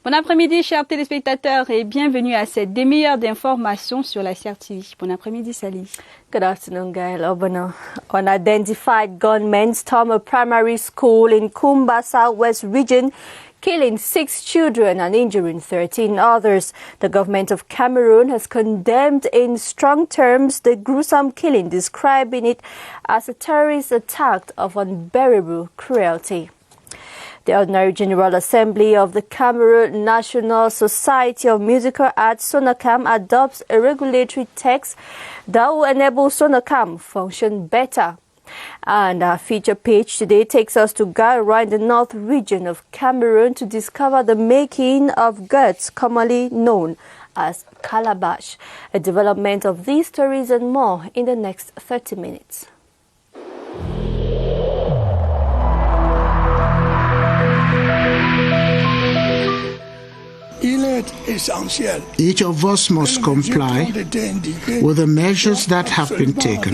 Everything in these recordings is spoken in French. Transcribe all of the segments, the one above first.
Bon après-midi, chers téléspectateurs, et bienvenue à cette demi-heure d'informations sur la CRTV. Bon après-midi, Sally. Good afternoon, Gail Obano. Unidentified gunmen stormed a primary school in Kumba, Southwest region, killing 6 children and injuring 13 others. The government of Cameroon has condemned in strong terms the gruesome killing, describing it as a terrorist attack of unbearable cruelty. The Ordinary General Assembly of the Cameroon National Society of Musical Arts, SONACAM, adopts a regulatory text that will enable SONACAM function better. And our feature page today takes us to Gaura in the north region of Cameroon to discover the making of gourds, commonly known as calabash. A development of these stories and more in the next 30 minutes. Each of us must comply with the measures that have been taken.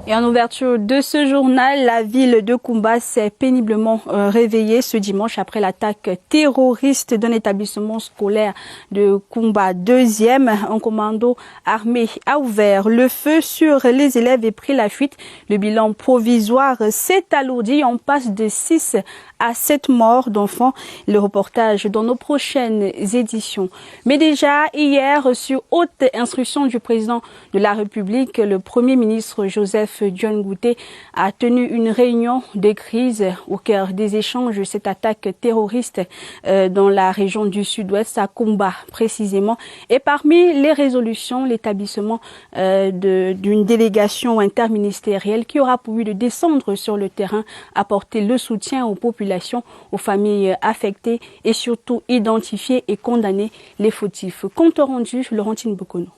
Et en ouverture de ce journal, la ville de Kumba s'est péniblement réveillée ce dimanche après l'attaque terroriste d'un établissement scolaire de Kumba 2e. Un commando armé a ouvert le feu sur les élèves et pris la fuite. Le bilan provisoire s'est alourdi. On passe de 6 à 7 morts d'enfants. Le reportage dans nos prochaines éditions. Mais déjà, hier, sur haute instruction du président de la République, le Premier ministre Joseph Dione Ngouté a tenu une réunion de crise au cœur des échanges de cette attaque terroriste dans la région du sud-ouest, à Kumba précisément. Et parmi les résolutions, l'établissement d'une délégation interministérielle qui aura pour but de descendre sur le terrain, apporter le soutien aux populations, aux familles affectées et surtout identifier et condamner les fautifs. Compte rendu, Laurentine Bokono.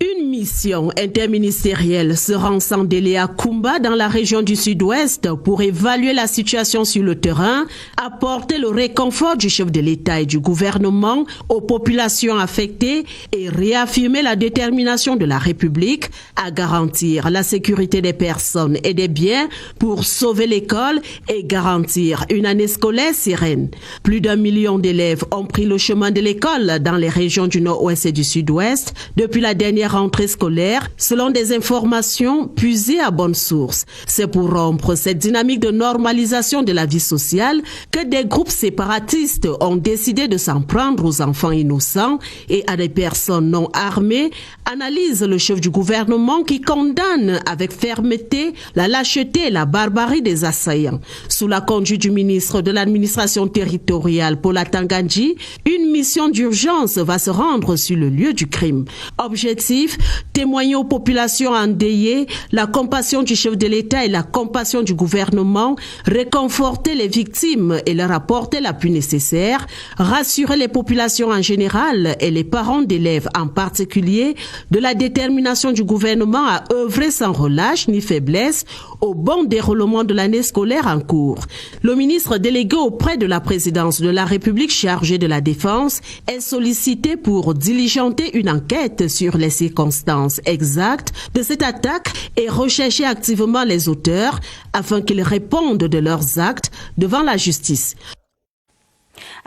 Une mission interministérielle se rend sans délai à Kumba dans la région du sud-ouest pour évaluer la situation sur le terrain, apporter le réconfort du chef de l'État et du gouvernement aux populations affectées et réaffirmer la détermination de la République à garantir la sécurité des personnes et des biens pour sauver l'école et garantir une année scolaire sereine. Plus d'1 million d'élèves ont pris le chemin de l'école dans les régions du nord-ouest et du sud-ouest depuis la dernière rentrée scolaire, selon des informations puisées à bonne source. C'est pour rompre cette dynamique de normalisation de la vie sociale que des groupes séparatistes ont décidé de s'en prendre aux enfants innocents et à des personnes non armées, analyse le chef du gouvernement qui condamne avec fermeté la lâcheté et la barbarie des assaillants. Sous la conduite du ministre de l'administration territoriale, Paula Tangandji, une mission d'urgence va se rendre sur le lieu du crime. Objectif: témoigner aux populations endeuillées la compassion du chef de l'État et la compassion du gouvernement, réconforter les victimes et leur apporter l'appui nécessaire, rassurer les populations en général et les parents d'élèves en particulier de la détermination du gouvernement à œuvrer sans relâche ni faiblesse au bon déroulement de l'année scolaire en cours. Le ministre délégué auprès de la présidence de la République chargé de la défense est sollicité pour diligenter une enquête sur les circonstances exactes de cette attaque et rechercher activement les auteurs afin qu'ils répondent de leurs actes devant la justice.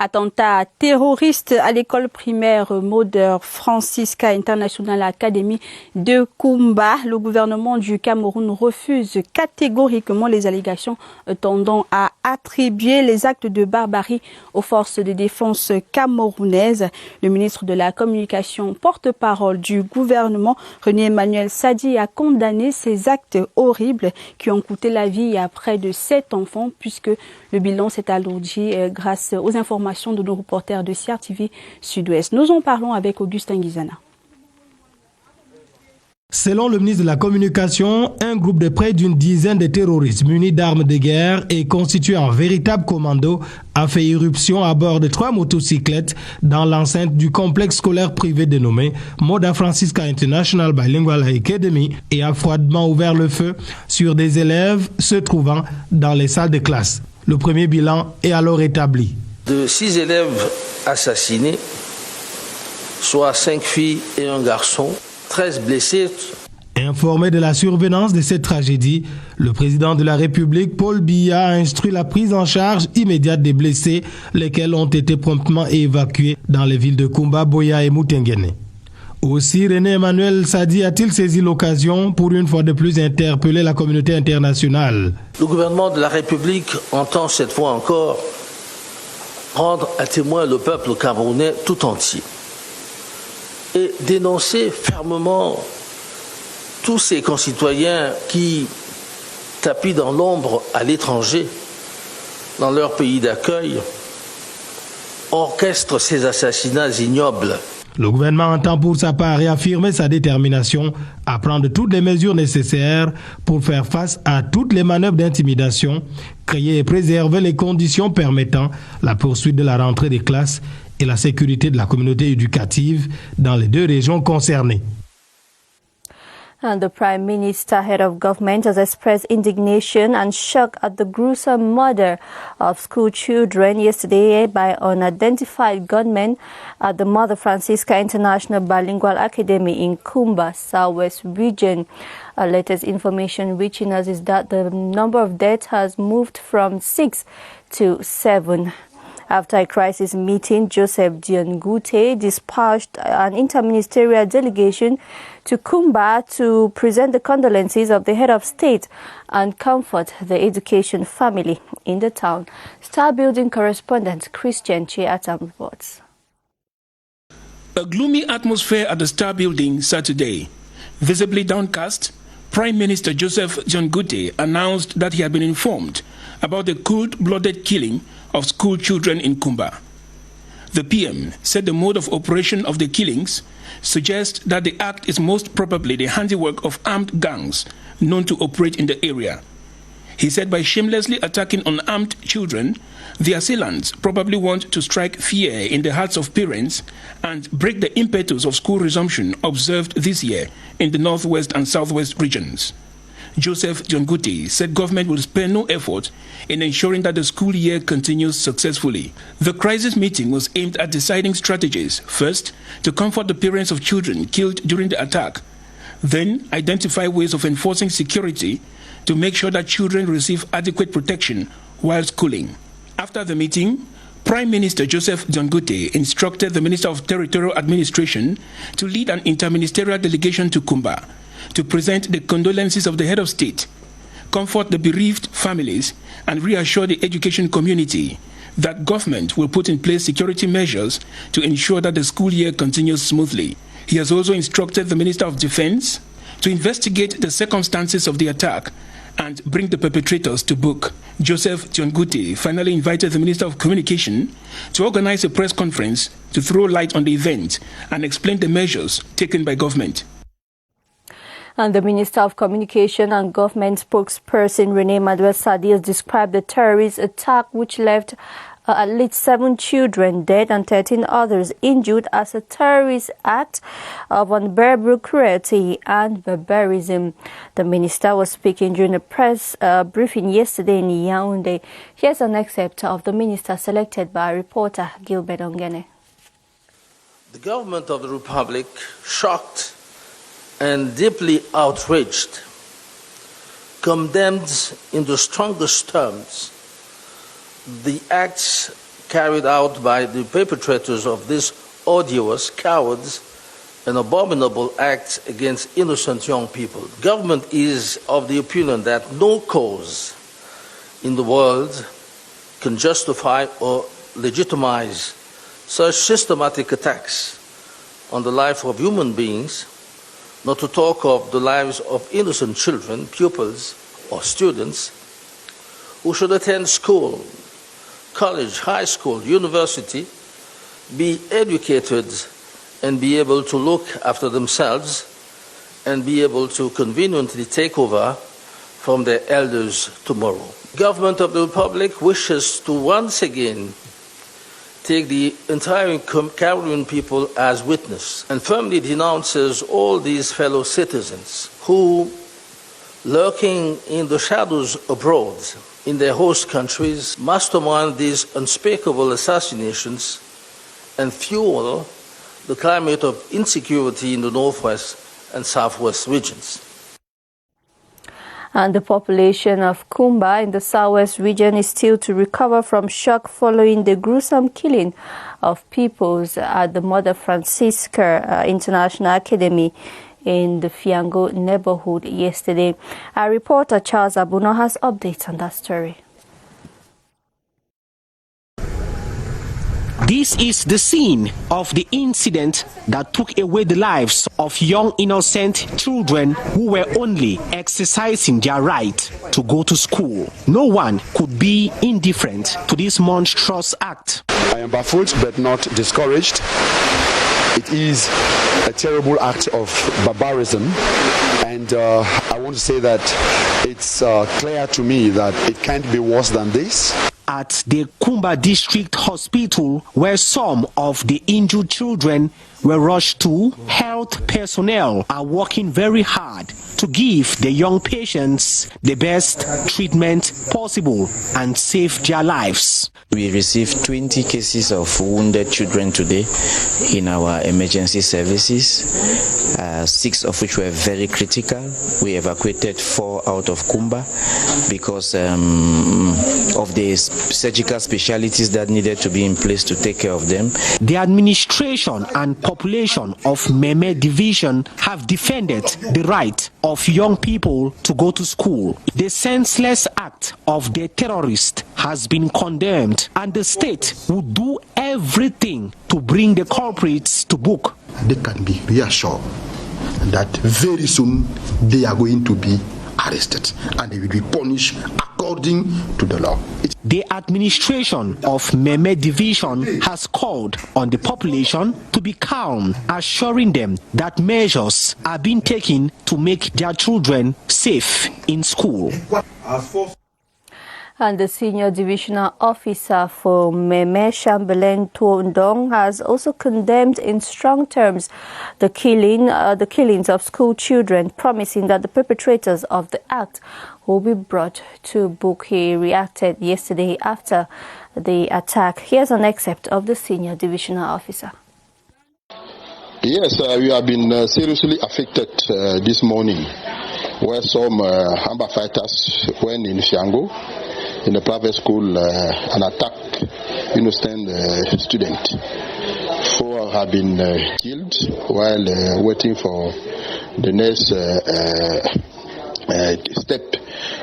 Attentat terroriste à l'école primaire Mother Francisca International Academy de Kumba. Le gouvernement du Cameroun refuse catégoriquement les allégations tendant à attribuer les actes de barbarie aux forces de défense camerounaises. Le ministre de la Communication, porte-parole du gouvernement, René Emmanuel Sadi, a condamné ces actes horribles qui ont coûté la vie à près de 7 enfants, puisque le bilan s'est alourdi grâce aux informations de nos reporters de CRTV Sud-Ouest. Nous en parlons avec Augustin Guizana. Selon le ministre de la Communication, un groupe de près d'une dizaine de terroristes munis d'armes de guerre et constitué en véritable commando a fait irruption à bord de 3 motocyclettes dans l'enceinte du complexe scolaire privé dénommé Moda Francisca International Bilingual Academy et a froidement ouvert le feu sur des élèves se trouvant dans les salles de classe. Le premier bilan est alors établi. De 6 élèves assassinés, soit 5 filles et un garçon, 13 blessés. Informé de la survenance de cette tragédie, le président de la République, Paul Biya, a instruit la prise en charge immédiate des blessés, lesquels ont été promptement évacués dans les villes de Kumba, Boya et Moutenguene. Aussi, René Emmanuel Sadi a-t-il saisi l'occasion pour une fois de plus interpeller la communauté internationale. Le gouvernement de la République entend cette fois encore rendre à témoin le peuple camerounais tout entier et dénoncer fermement tous ces concitoyens qui tapis dans l'ombre à l'étranger, dans leur pays d'accueil, orchestrent ces assassinats ignobles. Le gouvernement entend pour sa part réaffirmer sa détermination à prendre toutes les mesures nécessaires pour faire face à toutes les manœuvres d'intimidation, créer et préserver les conditions permettant la poursuite de la rentrée des classes et la sécurité de la communauté éducative dans les 2 régions concernées. And the Prime Minister, head of government, has expressed indignation and shock at the gruesome murder of school children yesterday by unidentified gunmen at the Mother Francisca International Bilingual Academy in Kumba, Southwest Region. Latest information reaching us is that the number of deaths has moved from 6 to 7. After a crisis meeting, Joseph Dion-Gute dispatched an interministerial delegation to Kumba to present the condolences of the head of state and comfort the education family in the town. Star Building correspondent Christian Chiatam reports. A gloomy atmosphere at the Star Building Saturday. Visibly downcast, Prime Minister Joseph Dion-Gute announced that he had been informed about the cold-blooded killing of school children in Kumba. The PM said the mode of operation of the killings suggests that the act is most probably the handiwork of armed gangs known to operate in the area. He said by shamelessly attacking unarmed children, the assailants probably want to strike fear in the hearts of parents and break the impetus of school resumption observed this year in the northwest and southwest regions. Joseph Dion-Gute said government will spare no effort in ensuring that the school year continues successfully. The crisis meeting was aimed at deciding strategies. First, to comfort the parents of children killed during the attack. Then, identify ways of enforcing security to make sure that children receive adequate protection while schooling. After the meeting, Prime Minister Joseph Dion-Gute instructed the Minister of Territorial Administration to lead an interministerial delegation to Kumba to present the condolences of the head of state, comfort the bereaved families, and reassure the education community that government will put in place security measures to ensure that the school year continues smoothly. He has also instructed the Minister of Defense to investigate the circumstances of the attack and bring the perpetrators to book. Joseph Dion-Gute finally invited the Minister of Communication to organize a press conference to throw light on the event and explain the measures taken by government. And the Minister of Communication and Government spokesperson René Emmanuel Sadi has described the terrorist attack which left at least 7 children dead and 13 others injured as a terrorist act of unbearable cruelty and barbarism. The minister was speaking during a press briefing yesterday in Yaoundé. Here's an excerpt of the minister selected by reporter Gilbert Ongene. The government of the Republic, shocked and deeply outraged, condemned in the strongest terms the acts carried out by the perpetrators of this odious, cowards, and abominable acts against innocent young people. The government is of the opinion that no cause in the world can justify or legitimize such systematic attacks on the life of human beings, not to talk of the lives of innocent children, pupils, or students who should attend school, college, high school, university, be educated and be able to look after themselves and be able to conveniently take over from their elders tomorrow. The government of the Republic wishes to once again take the entire Cameroon people as witness and firmly denounces all these fellow citizens who, lurking in the shadows abroad in their host countries, mastermind these unspeakable assassinations and fuel the climate of insecurity in the northwest and southwest regions. And the population of Kumba in the southwest region is still to recover from shock following the gruesome killing of pupils at the Mother Francisca International Academy in the Fiango neighborhood yesterday. Our reporter Charles Abuno has updates on that story. This is the scene of the incident that took away the lives of young innocent children who were only exercising their right to go to school. No one could be indifferent to this monstrous act. I am baffled but not discouraged. It is a terrible act of barbarism, and I want to say that it's clear to me that it can't be worse than this. At the Kumba District Hospital, where some of the injured children were rushed to, health personnel are working very hard to give the young patients the best treatment possible and save their lives. We received 20 cases of wounded children today in our emergency services, 6 of which were very critical. We evacuated 4 out of Kumba because of the surgical specialties that needed to be in place to take care of them. The administration and population of Meme Division have defended the right of young people to go to school. The senseless act of the terrorist has been condemned, and the state will do everything to bring the culprits to book. They can be reassured that very soon they are going to be arrested and they will be punished according to the law. The administration of Meme Division has called on the population to be calm, assuring them that measures are being taken to make their children safe in school. And the senior divisional officer for Meme, Chamberlain Tuondong, has also condemned in strong terms the killings of school children, promising that the perpetrators of the act will be brought to book. He reacted yesterday after the attack. Here's an excerpt of the senior divisional officer. Yes, we have been seriously affected this morning, where some Amba fighters went in Fiango, in a private school, and attacked innocent student. 4 have been killed while waiting for the next step,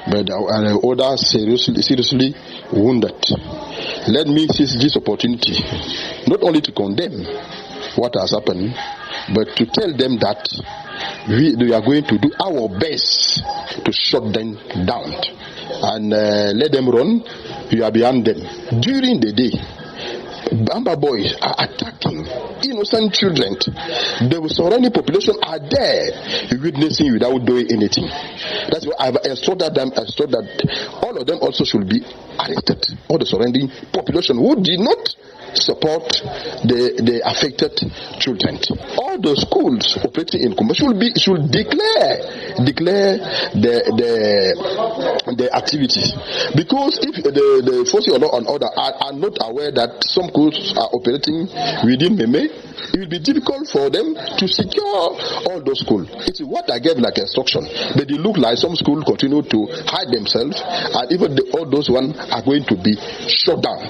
but others seriously wounded. Let me seize this opportunity not only to condemn what has happened, but to tell them that we are going to do our best to shut them down and let them run. We are behind them. During the day, Bamba boys are attacking innocent children. The surrounding population are there witnessing without doing anything. That's why I've instructed them that all of them also should be arrested. All the surrounding population who did not support the affected children. All the schools operating in Kumba should declare the activities, because if the forces of law and order are not aware that some schools are operating within Meme, it will be difficult for them to secure all those schools. It's what I gave like instruction, but it look like some schools continue to hide themselves, and even all those ones are going to be shut down.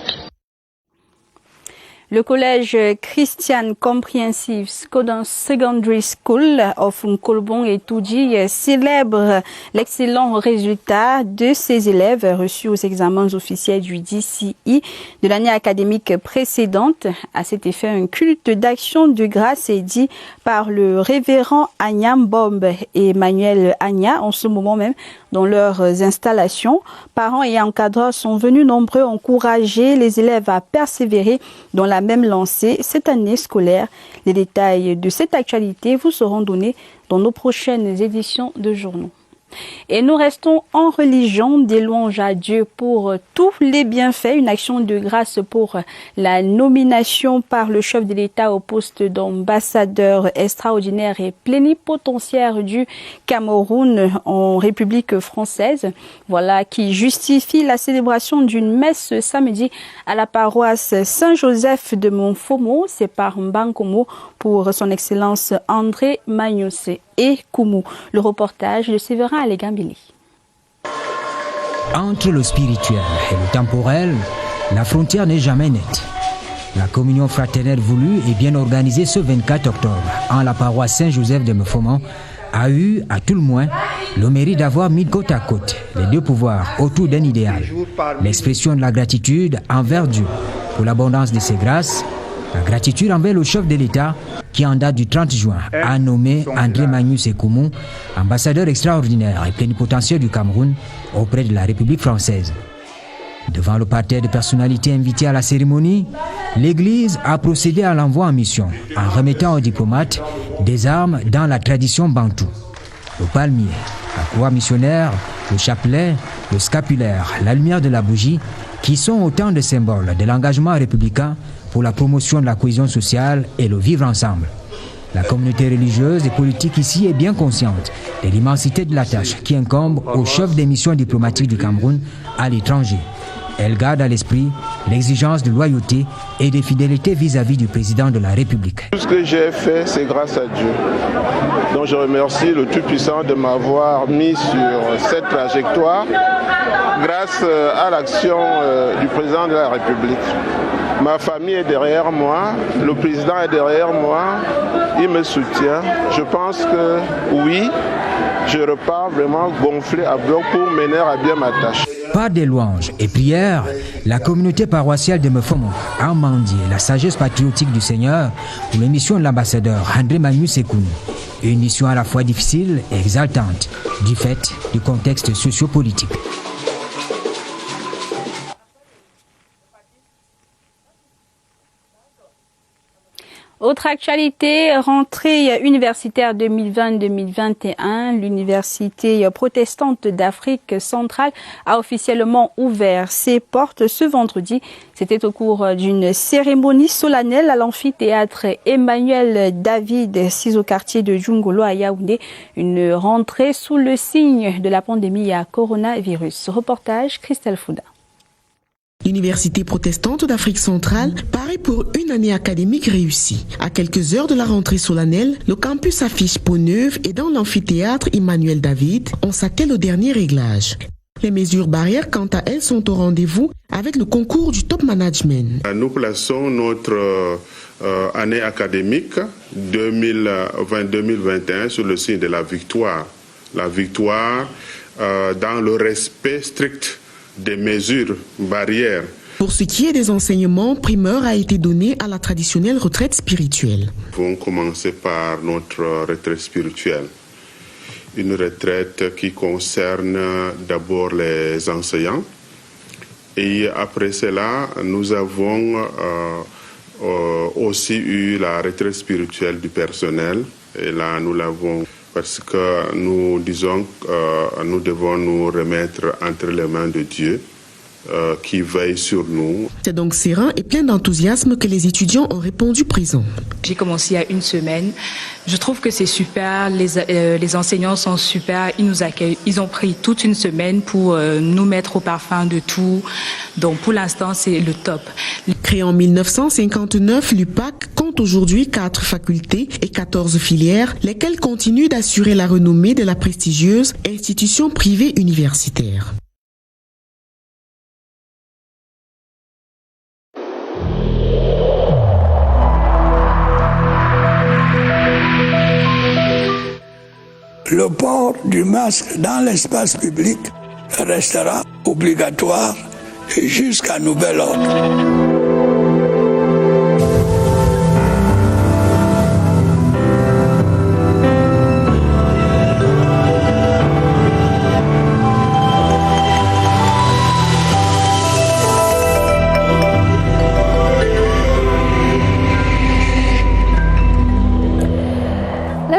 Le collège Christian Comprehensive Secondary School of Nkolbong et Toudji célèbre l'excellent résultat de ses élèves reçus aux examens officiels du DCI de l'année académique précédente. À cet effet, un culte d'action de grâce est dit par le révérend Agnam Bomb et Emmanuel Agna en ce moment même dans leurs installations. Parents et encadreurs sont venus nombreux encourager les élèves à persévérer dans la même lancé cette année scolaire. Les détails de cette actualité vous seront donnés dans nos prochaines éditions de journaux. Et nous restons en religion, des louanges à Dieu pour tous les bienfaits, une action de grâce pour la nomination par le chef de l'État au poste d'ambassadeur extraordinaire et plénipotentiaire du Cameroun en République française. Voilà qui justifie la célébration d'une messe samedi à la paroisse Saint-Joseph de Montfomo, c'est par Mbankomo pour son excellence André Magnossé et Koumou. Le reportage de Séverin Alégambili. Entre le spirituel et le temporel, la frontière n'est jamais nette. La communion fraternelle voulue et bien organisée ce 24 octobre en la paroisse Saint-Joseph de Montfomo a eu, à tout le moins, le mérite d'avoir mis côte à côte les deux pouvoirs autour d'un idéal. L'expression de la gratitude envers Dieu pour l'abondance de ses grâces, la gratitude envers le chef de l'État qui, en date du 30 juin, a nommé André Magnossé Koumou ambassadeur extraordinaire et plénipotentiaire du Cameroun auprès de la République française. Devant le parterre de personnalités invitées à la cérémonie, l'Église a procédé à l'envoi en mission en remettant aux diplomates des armes dans la tradition bantoue. Le palmier, la croix missionnaire, le chapelet, le scapulaire, la lumière de la bougie, qui sont autant de symboles de l'engagement républicain pour la promotion de la cohésion sociale et le vivre ensemble. La communauté religieuse et politique ici est bien consciente de l'immensité de la tâche qui incombe au chef des missions diplomatiques du Cameroun à l'étranger. Elle garde à l'esprit l'exigence de loyauté et de fidélité vis-à-vis du président de la République. Tout ce que j'ai fait, c'est grâce à Dieu. Donc je remercie le Tout-Puissant de m'avoir mis sur cette trajectoire grâce à l'action du président de la République. Ma famille est derrière moi, le président est derrière moi, il me soutient. Je pense que oui, je repars vraiment gonflé à bloc pour mener à bien ma tâche. Par des louanges et prières, la communauté paroissiale de Montfomo a mendié la sagesse patriotique du Seigneur pour l'émission de l'ambassadeur André Magnossé Koumou. Une mission à la fois difficile et exaltante du fait du contexte sociopolitique. Autre actualité, rentrée universitaire 2020-2021, l'université protestante d'Afrique centrale a officiellement ouvert ses portes ce vendredi. C'était au cours d'une cérémonie solennelle à l'amphithéâtre Emmanuel David, 6 au quartier de Djungolo à Yaoundé. Une rentrée sous le signe de la pandémie à coronavirus. Reportage Christelle Fouda. L'Université protestante d'Afrique centrale paraît pour une année académique réussie. À quelques heures de la rentrée solennelle, le campus affiche peau neuve et dans l'amphithéâtre Emmanuel David, on s'attelle au dernier réglage. Les mesures barrières, quant à elles, sont au rendez-vous avec le concours du top management. Nous plaçons notre année académique 2020-2021 sur le signe de la victoire. La victoire dans le respect strict des mesures barrières. Pour ce qui est des enseignements, primeur a été donné à la traditionnelle retraite spirituelle. Nous allons commencer par notre retraite spirituelle. Une retraite qui concerne d'abord les enseignants. Et après cela, nous avons aussi eu la retraite spirituelle du personnel. Et là, nous l'avons parce que nous disons que nous devons nous remettre entre les mains de Dieu qui veille sur nous. C'est donc serein et plein d'enthousiasme que les étudiants ont répondu présents. J'ai commencé il y a une semaine. Je trouve que c'est super, les enseignants sont super, ils nous accueillent. Ils ont pris toute une semaine pour nous mettre au parfum de tout. Donc pour l'instant, c'est le top. Créé en 1959, l'UPAC compte aujourd'hui 4 facultés et 14 filières, lesquelles continuent d'assurer la renommée de la prestigieuse institution privée universitaire. Le port du masque dans l'espace public restera obligatoire jusqu'à nouvel ordre.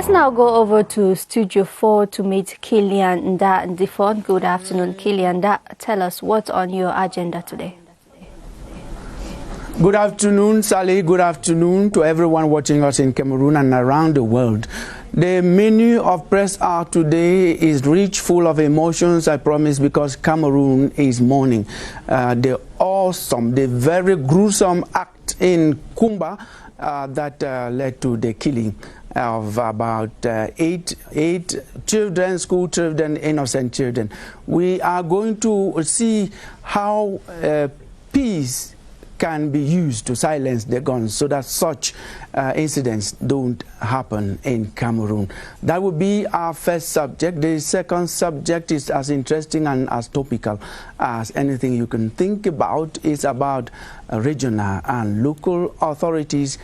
Let's now go over to Studio 4 to meet Kilian Ndifon. Good afternoon, Kilian. Tell us what's on your agenda today. Good afternoon, Sally. Good afternoon to everyone watching us in Cameroon and around the world. The menu of Press Hour today is rich, full of emotions, I promise, because Cameroon is mourning the awesome, the very gruesome act in Kumba that led to the killing of about eight children, school children, innocent children. We are going to see how peace can be used to silence the guns so that such incidents don't happen in Cameroon. That would be our first subject. The second subject is as interesting and as topical as anything you can think about. It's about regional and local authorities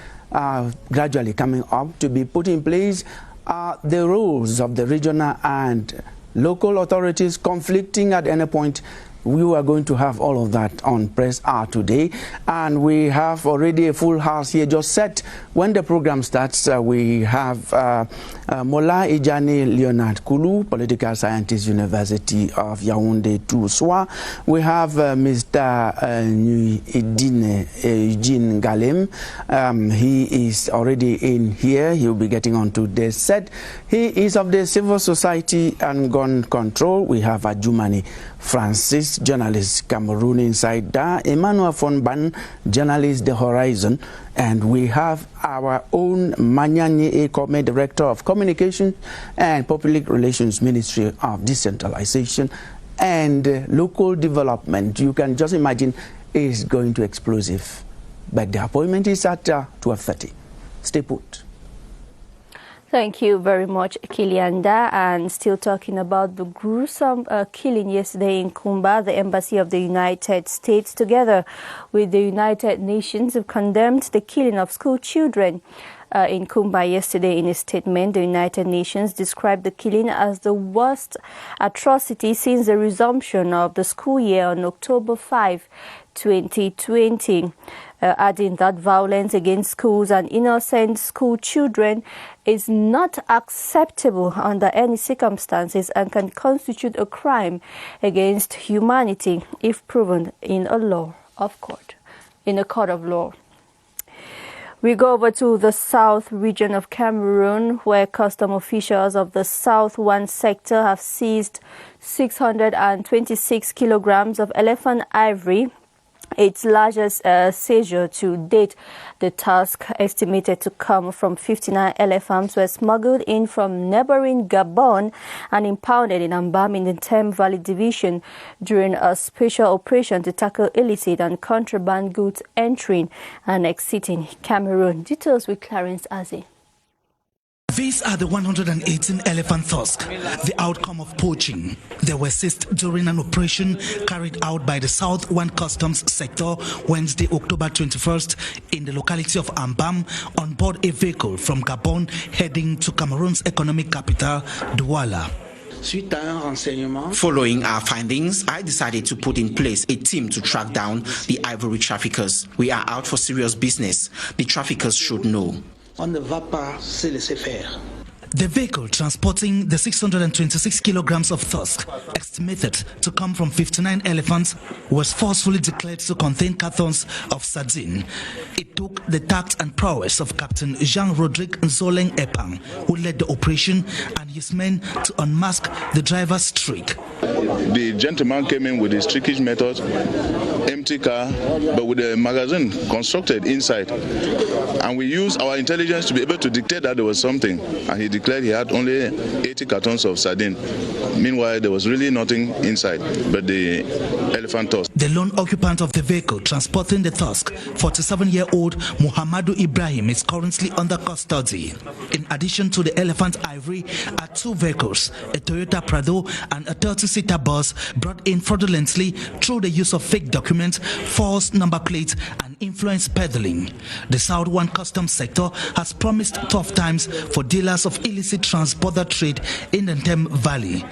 gradually coming up to be put in place. The roles of the regional and local authorities conflicting at any point. We are going to have all of that on Press Hour today, and we have already a full house here just set. When the program starts, we have Mola Ijani Leonard Kulu, political scientist, University of Yaoundé, Toussoa. We have Mr. Eugene Galem. He is already in here. He will be getting onto the set. He is of the Civil Society and Gun Control. We have Ajumani Francis, journalist, Cameroon Insider, Emmanuel Fonban, journalist, The Horizon, and we have our own Manyanye Ekome, Director of Communication and Public Relations, Ministry of Decentralization and Local Development. You can just imagine is going to explosive. But the appointment is at 12:30. Stay put. Thank you very much, Kilian. And still talking about the gruesome killing yesterday in Kumba, the Embassy of the United States, together with the United Nations, have condemned the killing of school children in Kumba yesterday. In a statement, the United Nations described the killing as the worst atrocity since the resumption of the school year on October 5, 2020. Adding that violence against schools and innocent school children is not acceptable under any circumstances and can constitute a crime against humanity if proven in a court of law. We go over to the south region of Cameroon, where custom officials of the South One sector have seized 626 kilograms of elephant ivory, its largest seizure to date. The tusk, estimated to come from 59 elephants, were smuggled in from neighboring Gabon and impounded in Ambam in the Thames Valley Division during a special operation to tackle illicit and contraband goods entering and exiting Cameroon. Details with Clarence Aze. These are the 118 elephant tusks, the outcome of poaching. They were seized during an operation carried out by the South One Customs sector Wednesday, October 21st, in the locality of Ambam, on board a vehicle from Gabon heading to Cameroon's economic capital, Douala. Following our findings, I decided to put in place a team to track down the ivory traffickers. We are out for serious business. The traffickers should know. On ne va pas se laisser faire. The vehicle transporting the 626 kilograms of tusk, estimated to come from 59 elephants, was forcefully declared to contain cartons of sardine. It took the tact and prowess of Captain Jean-Rodrigue Nzoleng Epang, who led the operation, and his men to unmask the driver's trick. The gentleman came in with his trickish method, empty car, but with a magazine constructed inside. And we used our intelligence to be able to dictate that there was something. And he declared he had only 80 cartons of sardine. Meanwhile, there was really nothing inside but the elephant tusk. The lone occupant of the vehicle transporting the tusk, 47-year-old Muhammadu Ibrahim, is currently under custody. In addition to the elephant ivory are two vehicles, a Toyota Prado and a 30-seater bus, brought in fraudulently through the use of fake documents, false number plates and influence peddling. The South One Customs sector has promised tough times for dealers of illicit trans-border trade in the Thames Valley.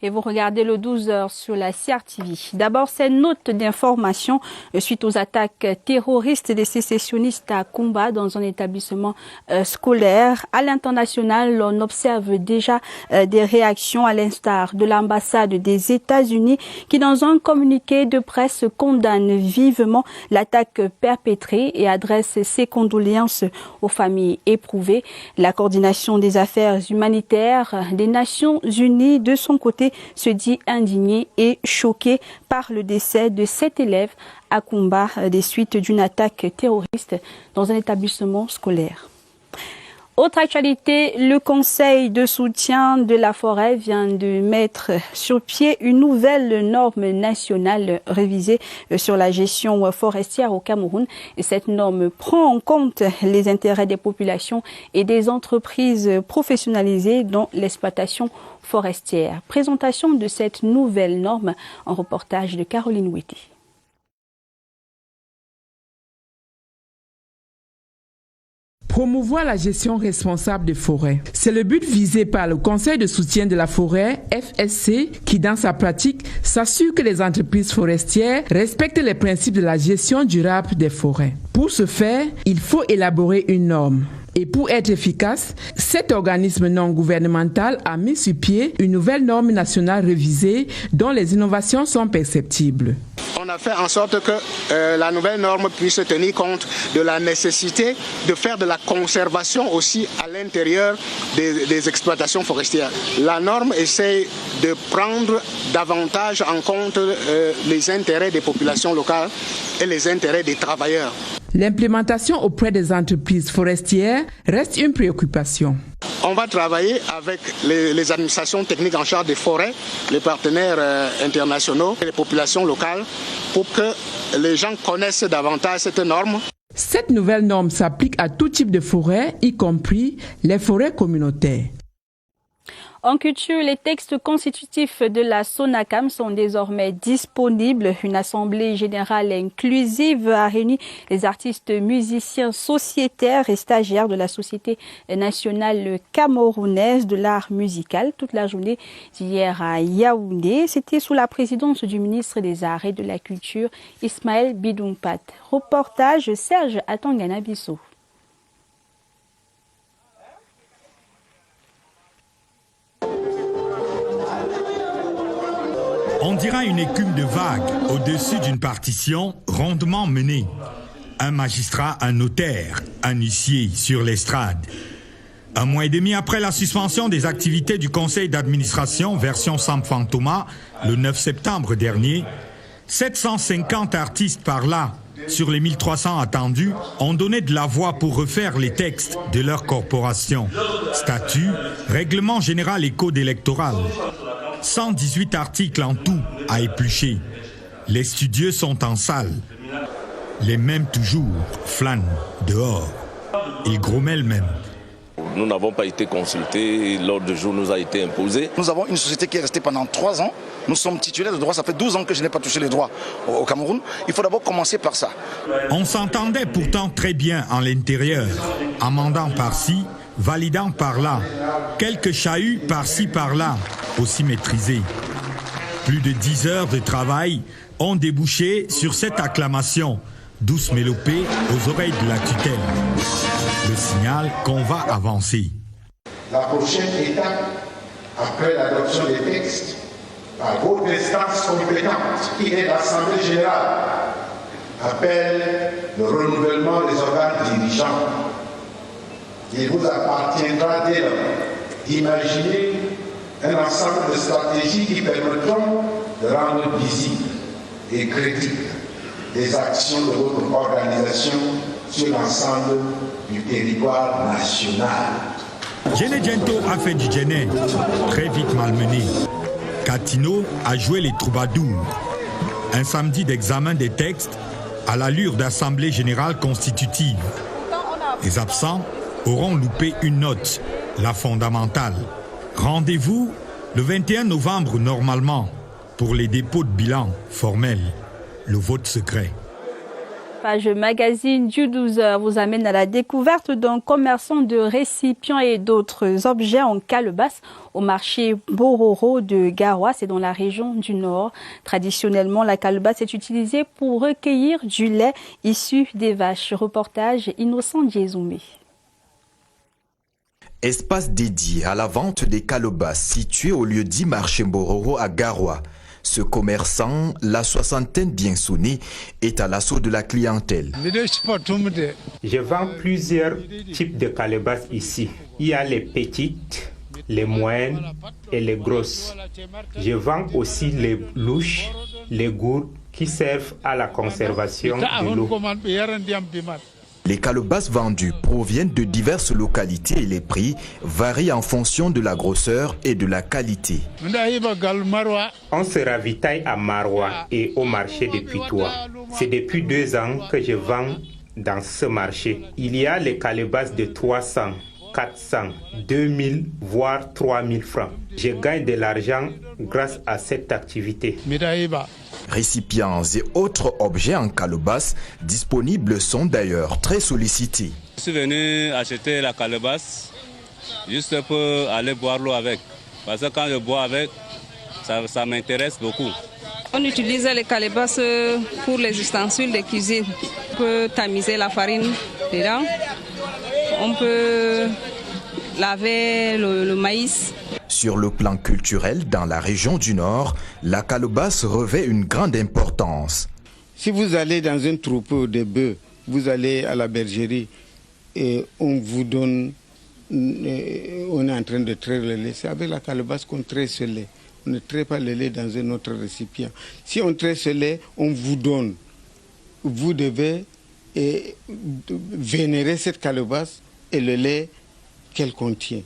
et vous regardez le 12h sur la CRTV. D'abord, ces notes d'information suite aux attaques terroristes des sécessionnistes à Kumba dans un établissement scolaire. À l'international, on observe déjà des réactions à l'instar de l'ambassade des États-Unis qui, dans un communiqué de presse, condamne vivement l'attaque perpétrée et adresse ses condoléances aux familles éprouvées. La coordination des affaires humanitaires des Nations Unies, de son côté, se dit indignée et choquée par le décès de 7 élèves à Kumba des suites d'une attaque terroriste dans un établissement scolaire. Autre actualité, le Conseil de soutien de la forêt vient de mettre sur pied une nouvelle norme nationale révisée sur la gestion forestière au Cameroun. Et cette norme prend en compte les intérêts des populations et des entreprises professionnalisées dans l'exploitation forestière. Présentation de cette nouvelle norme en reportage de Caroline Witty. Promouvoir la gestion responsable des forêts. C'est le but visé par le Conseil de soutien de la forêt, FSC, qui dans sa pratique s'assure que les entreprises forestières respectent les principes de la gestion durable des forêts. Pour ce faire, il faut élaborer une norme. Et pour être efficace, cet organisme non gouvernemental a mis sur pied une nouvelle norme nationale révisée dont les innovations sont perceptibles. On a fait en sorte que la nouvelle norme puisse tenir compte de la nécessité de faire de la conservation aussi à l'intérieur des exploitations forestières. La norme essaie de prendre davantage en compte les intérêts des populations locales et les intérêts des travailleurs. L'implémentation auprès des entreprises forestières reste une préoccupation. On va travailler avec les administrations techniques en charge des forêts, les partenaires internationaux et les populations locales pour que les gens connaissent davantage cette norme. Cette nouvelle norme s'applique à tout type de forêt, y compris les forêts communautaires. En culture, les textes constitutifs de la SONACAM sont désormais disponibles. Une assemblée générale inclusive a réuni les artistes, musiciens, sociétaires et stagiaires de la Société nationale camerounaise de l'art musical toute la journée d'hier à Yaoundé. C'était sous la présidence du ministre des Arts et de la Culture, Ismaël Bidoumpat. Reportage Serge Atangana-Bissou. On dira une écume de vagues au-dessus d'une partition rondement menée. Un magistrat, un notaire, un huissier sur l'estrade. 1 mois et demi après la suspension des activités du conseil d'administration version Sam Fantoma, le 9 septembre dernier, 750 artistes par là, sur les 1300 attendus, ont donné de la voix pour refaire les textes de leur corporation. Statut, règlement général et code électoral. 118 articles en tout à éplucher. Les studieux sont en salle. Les mêmes toujours flânent dehors. Ils grommellent même. Nous n'avons pas été consultés, l'ordre du jour nous a été imposé. Nous avons une société qui est restée pendant 3 ans. Nous sommes titulaires de droits, ça fait 12 ans que je n'ai pas touché les droits au Cameroun. Il faut d'abord commencer par ça. On s'entendait pourtant très bien en l'intérieur, amendant par-ci, validant par-là. Quelques chahuts par-ci par-là, aussi maîtrisés. Plus de 10 heures de travail ont débouché sur cette acclamation, douce mélopée aux oreilles de la tutelle. Le signal qu'on va avancer. La prochaine étape, après l'adoption des textes, par votre instance compétente, qui est l'Assemblée générale, appelle le renouvellement des organes dirigeants. Il vous appartiendra dès lors d'imaginer un ensemble de stratégies qui permettront de rendre visibles et crédibles les actions de votre organisation sur l'ensemble du territoire national. Djene Djento a fait du djene, très vite malmené. Katino a joué les troubadours. Un samedi d'examen des textes à l'allure d'assemblée générale constitutive. Les absents auront loupé une note, la fondamentale. Rendez-vous le 21 novembre normalement pour les dépôts de bilan formels, le vote secret. Page magazine du 12h vous amène à la découverte d'un commerçant de récipients et d'autres objets en calebasse au marché Bororo de Garoua, c'est dans la région du Nord. Traditionnellement, la calebasse est utilisée pour recueillir du lait issu des vaches. Reportage Innocent Diezoumé. Espace dédié à la vente des calebasses situé au lieu dit marché Bororo à Garoua. Ce commerçant, la soixantaine bien sonnée, est à l'assaut de la clientèle. Je vends plusieurs types de calebasses ici. Il y a les petites, les moyennes et les grosses. Je vends aussi les louches, les gourdes qui servent à la conservation de l'eau. Les calebasses vendues proviennent de diverses localités et les prix varient en fonction de la grosseur et de la qualité. On se ravitaille à Maroua et au marché de Putois. C'est depuis 2 ans que je vends dans ce marché. Il y a les calebasses de 300, 400, 2000, voire 3000 francs. Je gagne de l'argent grâce à cette activité. Récipients et autres objets en calebasse disponibles sont d'ailleurs très sollicités. Je suis venu acheter la calebasse juste pour aller boire l'eau avec. Parce que quand je bois avec, ça m'intéresse beaucoup. On utilise les calebasses pour les ustensiles de cuisine. On peut tamiser la farine dedans. On peut laver le maïs. Sur le plan culturel, dans la région du Nord, la calebasse revêt une grande importance. Si vous allez dans un troupeau de bœufs, vous allez à la bergerie et on vous donne, on est en train de traire le lait. C'est avec la calebasse qu'on traite ce lait. On ne traite pas le lait dans un autre récipient. Si on traite ce lait, on vous donne. Vous devez vénérer cette calebasse et le lait qu'elle contient.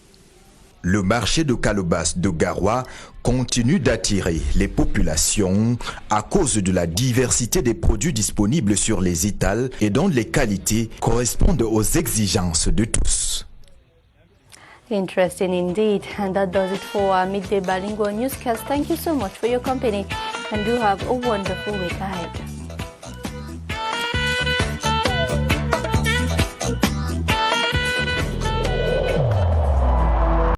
Le marché de calebasse de Garoua continue d'attirer les populations à cause de la diversité des produits disponibles sur les étals et dont les qualités correspondent aux exigences de tous. Interesting indeed. And that does it for our Midday Bilingual Newscast. Thank you so much for your company and do have a wonderful week ahead.